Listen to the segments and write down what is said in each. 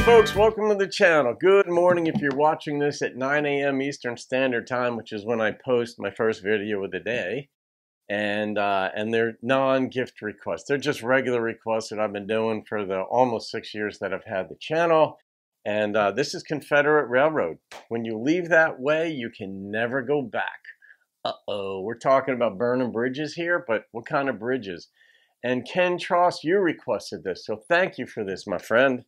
folks, welcome to the channel. Good morning if you're watching this at 9 a.m. Eastern Standard Time, which is when I post my first video of the day. And they're non-gift requests. They're just regular requests that I've been doing for the almost 6 years that I've had the channel. And this is Confederate Railroad. When you leave that way, you can never go back. Uh-oh, we're talking about burning bridges here, but what kind of bridges? And Ken Tross, you requested this, so thank you for this, my friend.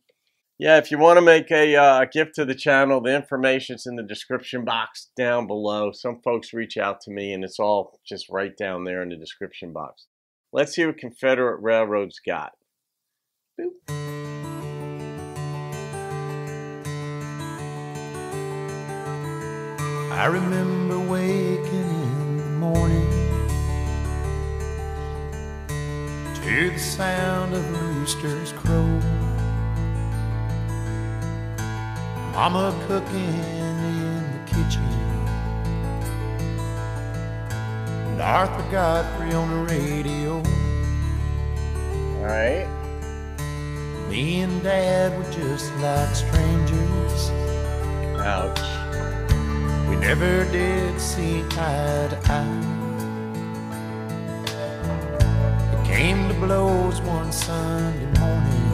Yeah, if you want to make a gift to the channel, the information's in the description box down below. Some folks reach out to me, and it's all just right down there in the description box. Let's see what Confederate Railroad's got. Boop. I remember waking in the morning to the sound of the rooster's crow, Mama cooking in the kitchen, and Arthur Godfrey on the radio. All right. Me and Dad were just like strangers. Ouch. We never did see eye to eye. It came to blows one Sunday morning.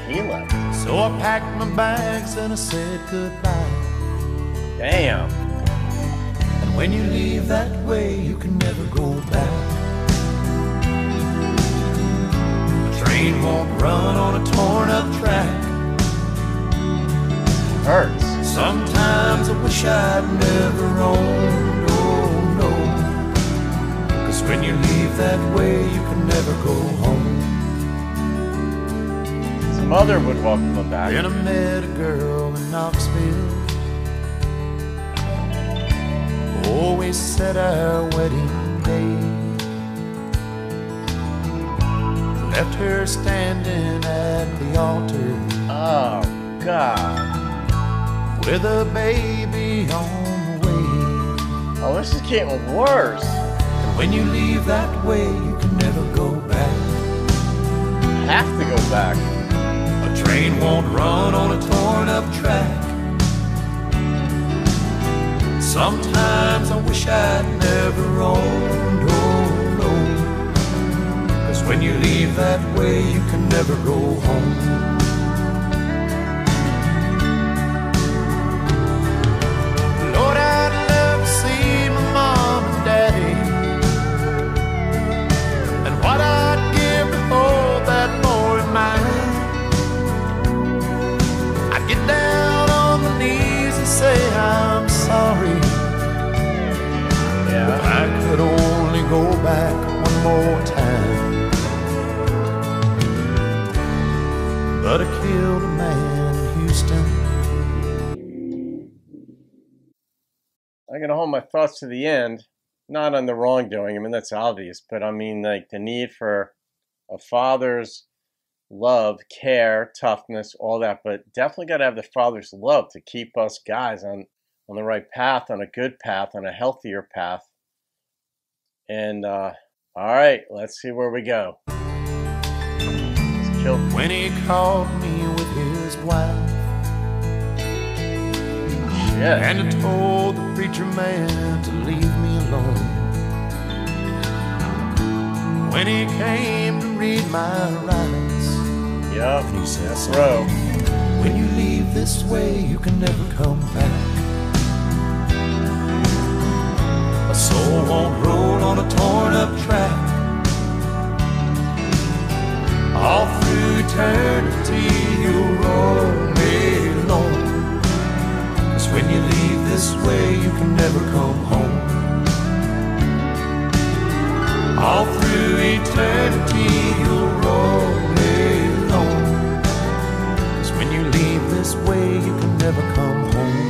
He left. So I packed my bags and I said goodbye. Damn. And when you leave that way, you can never go back. A train won't run on a torn up track. Hurts. Sometimes I wish I'd never owned, oh no. 'Cause when you leave that way, you can never go home. His mother would welcome him back. Then I met a girl in Knoxville. Always said our wedding day. Left her standing at the altar. Oh, God. With a baby on the way. Oh, this is getting worse. And when you leave that way, you can never go back. Have to go back. A train won't run on a torn up track. Sometimes I wish I'd never owned, oh no. 'Cause when you leave that way, you can never go home. Say I'm sorry. Yeah. If I could only go back one more time. But I killed a man in Houston. I'm going to hold my thoughts to the end. Not on the wrongdoing. I mean, that's obvious. But I mean, like, the need for a father's love, care, toughness, all that, but definitely got to have the father's love to keep us guys on the right path, on a good path, on a healthier path. And all right, let's see where we go. When he called me with his wife, yeah, and I told the preacher man to leave me alone. When he came to read my rights, yep, and he said, bro, when you leave this way, you can never come back. A soul won't roll on a torn up track. All through eternity, you'll roll me alone. 'Cause when you leave this way, you can never come home. All through eternity, you'll roll me alone. 'Cause when you leave this way, you can never come home.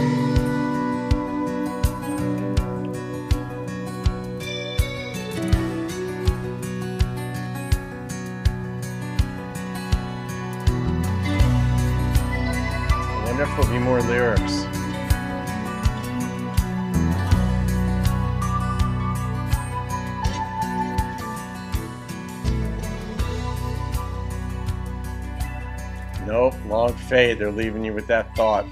I wonder if there'll be more lyrics. Nope, long fade. They're leaving you with that thought.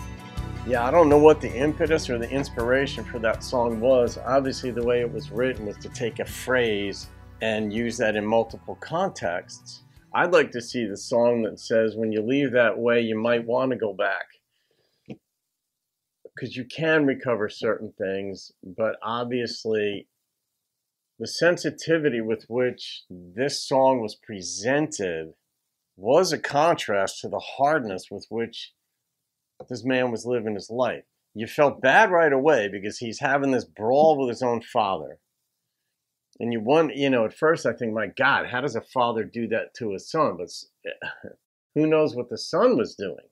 Yeah, I don't know what the impetus or the inspiration for that song was. Obviously, the way it was written was to take a phrase and use that in multiple contexts. I'd like to see the song that says, when you leave that way, you might want to go back. Because you can recover certain things, but obviously the sensitivity with which this song was presented was a contrast to the hardness with which this man was living his life. You felt bad right away because he's having this brawl with his own father. And at first I think, my God, how does a father do that to his son? But who knows what the son was doing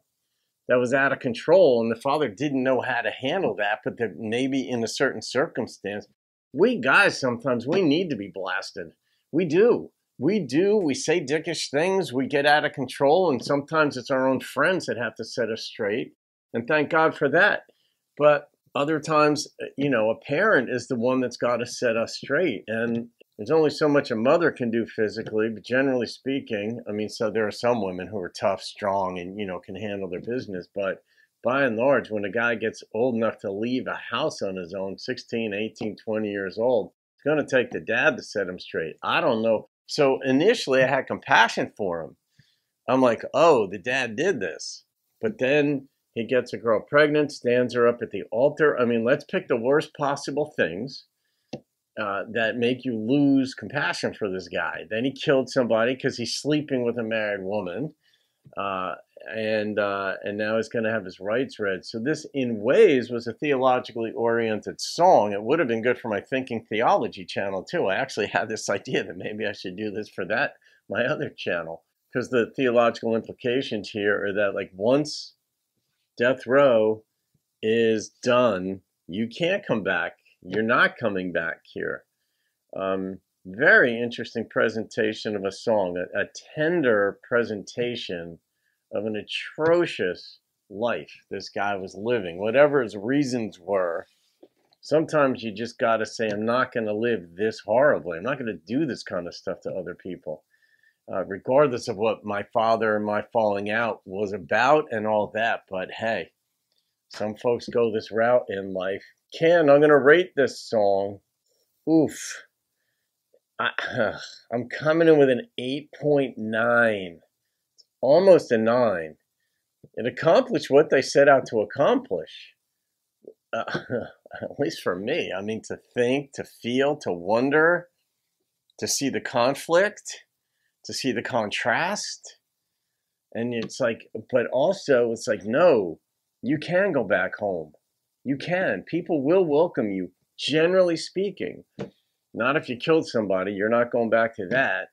that was out of control, and the father didn't know how to handle that, but that maybe in a certain circumstance, we guys sometimes, we need to be blasted. We do. We say dickish things, we get out of control, and sometimes it's our own friends that have to set us straight, and thank God for that. But other times, a parent is the one that's got to set us straight, and there's only so much a mother can do physically, but generally speaking, so there are some women who are tough, strong, and, can handle their business. But by and large, when a guy gets old enough to leave a house on his own, 16, 18, 20 years old, it's going to take the dad to set him straight. I don't know. So initially, I had compassion for him. I'm like, oh, the dad did this. But then he gets a girl pregnant, stands her up at the altar. Let's pick the worst possible things that make you lose compassion for this guy. Then he killed somebody because he's sleeping with a married woman, and now he's going to have his rights read. So this, in ways, was a theologically oriented song. It would have been good for my Thinking Theology channel too. I actually had this idea that maybe I should do this for my other channel, because the theological implications here are that, like, once death row is done, you can't come back. You're not coming back here. Very interesting presentation of a song, a tender presentation of an atrocious life this guy was living. Whatever his reasons were, sometimes you just got to say, I'm not going to live this horribly. I'm not going to do this kind of stuff to other people, regardless of what my father and my falling out was about and all that. But hey, some folks go this route in life. I'm going to rate this song. Oof. I'm coming in with an 8.9. It's almost a 9. It accomplished what they set out to accomplish. At least for me. To think, to feel, to wonder, to see the conflict, to see the contrast. And it's like, but also it's like, no, you can go back home. You can. People will welcome you, generally speaking. Not if you killed somebody, you're not going back to that.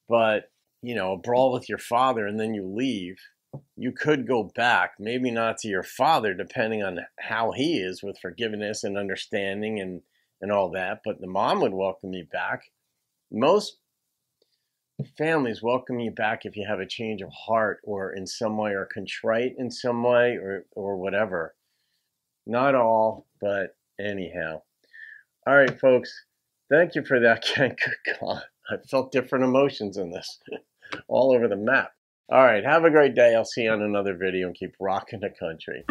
But, a brawl with your father and then you leave, you could go back. Maybe not to your father, depending on how he is with forgiveness and understanding and all that. But the mom would welcome you back. Most families welcome you back if you have a change of heart or in some way, or contrite in some way, or whatever. Not all, but anyhow. All right, folks. Thank you for that. Good God. I felt different emotions in this. All over the map. All right. Have a great day. I'll see you on another video, and keep rocking the country.